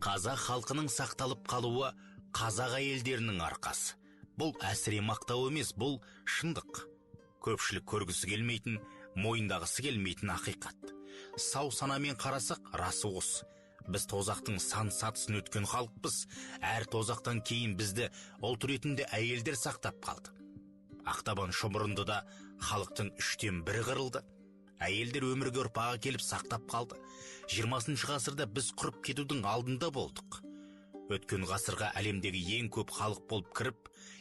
Қазақ халқының сақталып қалуы қазақ әйелдерінің арқасы. Бұл әсіре мақтау емес, бұл шындық. Көпшілік көргісі келмейтін, мойындағысы келмейтін ақиқат. Сау санамен қарасақ, расы осы. Біз тозақтың сан сатысын өткен халықпыз. Әр тозақтан кейін бізді ұлт ретінде әйелдер сақтап қалды. Ақтабан шұбырындыда халықтың 1/3 қырылды. Әйелдер өмірге ұрпағы келіп сақтап қалды. 20 ғасырда біз құрып кетудің алдында болдық. Өткен ғасырға әлемдегі ең көп халық болып кіріп,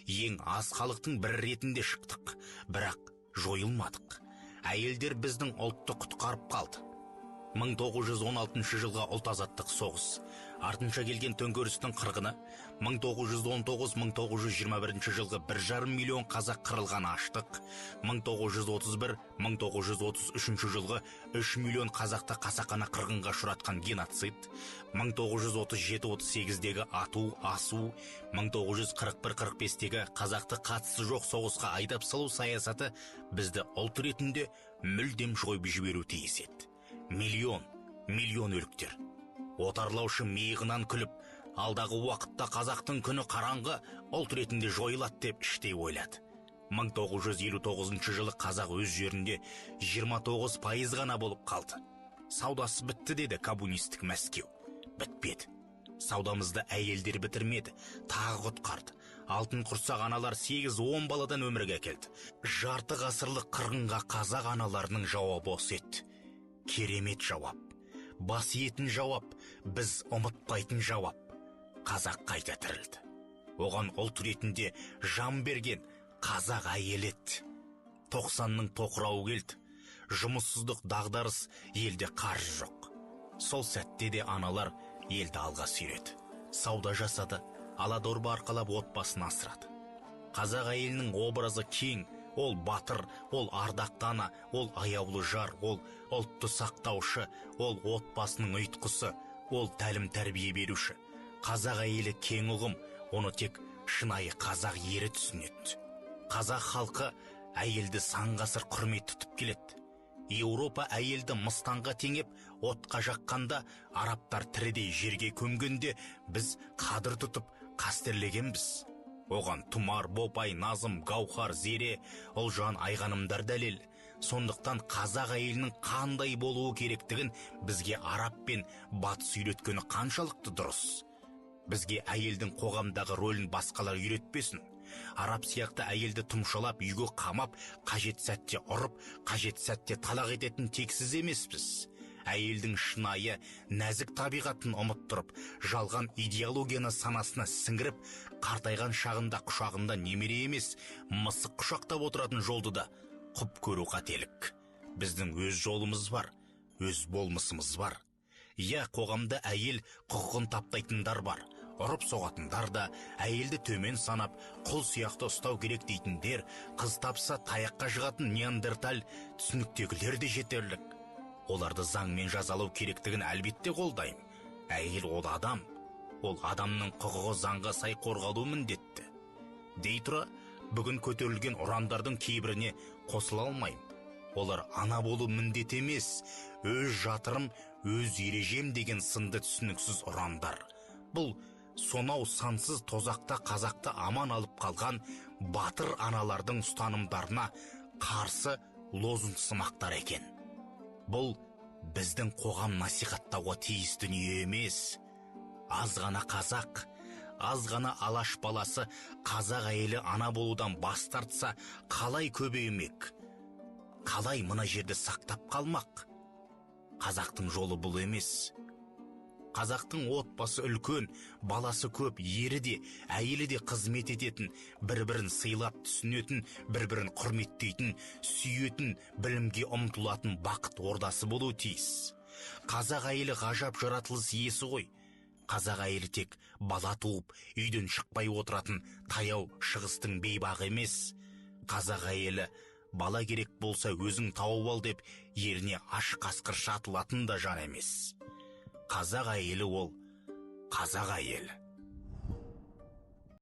ең аз халықтың бірі ретінде шықтық. Бірақ жойылмадық. Әйелдер біздің ұлтты құтқарып қалды. 1916 жылға ұлт азаттық соғыс, артынша келген төңкерістің қырғыны, 1919-1921 жылғы 1,5 миллион қазақ қырылған аштық, 1931-1933 жылғы 3 миллион қазақты қасақана қырғынға ұшыратқан геноцид, 1937-38-дегі ату, асу, 1941-45-тегі қазақты қатысы жоқ соғысқа айдап салу саясаты бізді ұлт ретінде мүлдем жойып жіберу тиіс еді. Миллион өліктер. Отарлаушы миығынан күліп, алдағы уақытта қазақтың күні қараңғы ұлт ретінде жойылады деп іштей ойлады. 1959 жылы қазақ өз жерінде 29% ғана болып қалды. Саудасы бітті деді коммунистік Мәскеу. Бітпеді. Саудамызды әйелдер бітірмеді, тағы құтқарды. Алтын құрсақ аналар 8-10 баладан өмірге келді. Жарты ғасырлық қырғынға қазақ аналарының жауабы осы еді. Керемет жауап, бас етін жауап, біз ұмытпайтын жауап. Қазақ қайта тірілді. Оған ұлт ретінде жан берген қазақ әйел еді. 90-ның тоқырауы келді. Жұмыссыздық, дағдарыс, елде қаржы жоқ. Сол сәтте де аналар елді алға сүйреді. Сауда жасады, ала-дорба арқалап отбасын асырады. Қазақ әйелінің образы кең. Ол батыр, ол ардақты ана, ол аяулы жар, ол ұлтты сақтаушы, ол отбасының ұйытқысы, ол тәлім тәрбие беруші. Қазақ әйелі кең ұғым, оны тек шынайы қазақ ері түсінеді. Қазақ халқы әйелді сан ғасыр құрмет тұтып келеді. Еуропа әйелді мыстанға теңеп, отқа жаққанда, арабтар тірідей жерге көмгенде, біз қадір тұтып қастерлегенбіз. Оған Тұмар, Бопай, Назым, Гаухар, Зере, Ұлжан, Айғанымдар дәлел. Сондықтан қазақ әйелінің қандай болуы керектігін бізге араб пен батыс үйреткені қаншалықты дұрыс. Бізге әйелдің қоғамдағы рөлін басқалар үйретпесін. Араб сияқты әйелді тұмшалап, үйге қамап, қажет сәтте ұрып, қажет сәтте талақ ететін тексіз емеспіз. Әйелдің шынайы, нәзік табиғатын ұмыттырып, жалған идеологияны санасына сіңіріп, қартайған шағында құшағында немере емес, мысық құшақтап отыратын жолды да құп көру қателік. Біздің өз жолымыз бар, өз болмысымыз бар. Иә, қоғамда әйел құқығын таптайтындар бар. Ұрып соғатындар да, әйелді төмен санап, құл сияқты ұстау керек дейтіндер, қыз тапса таяққа жығатын неандерталь түсініктегілер де жетерлік. Оларды заңмен жазалау керектігін әлбетте қолдаймын. Әйел ол адам. Ол адамның құқығы заңға сай қорғалуы міндетті. Дей тұра, бүгін көтерілген ұрандардың кейбіріне қосыла алмаймын. Олар ана болу міндет емес, өз жатырым, өз ережем деген сынды түсініксіз ұрандар. Бұл сонау сансыз тозақта қазақты аман алып қалған батыр аналардың ұстанымдарына қарсы лозунг сымақтар екен. Бұл біздің қоғам насихаттауға тиіс дүние емес. Аз ғана қазақ, аз ғана алаш баласы қазақ әйелі ана болудан бас тартса, қалай көбеймек? Қалай мына жерді сақтап қалмақ? Қазақтың жолы бұл емес. Қазақтың отбасы үлкен, баласы көп, ері де, әйелі де қызмет ететін, бір-бірін сыйлап түсінетін, бір-бірін құрметтейтін, сүйетін, білімге ұмтылатын бақыт ордасы болу тиіс. Қазақ әйелі ғажап жаратылыс иесі ғой. Қазақ әйелі тек бала туып, үйден шықпай отыратын таяу шығыстың бейбағы емес. Қазақ әйелі бала керек болса өзің тауып ал деп еріне аш қасқыр шатылатын да жан емес. Қазақ әйелі ол қазақ әйелі.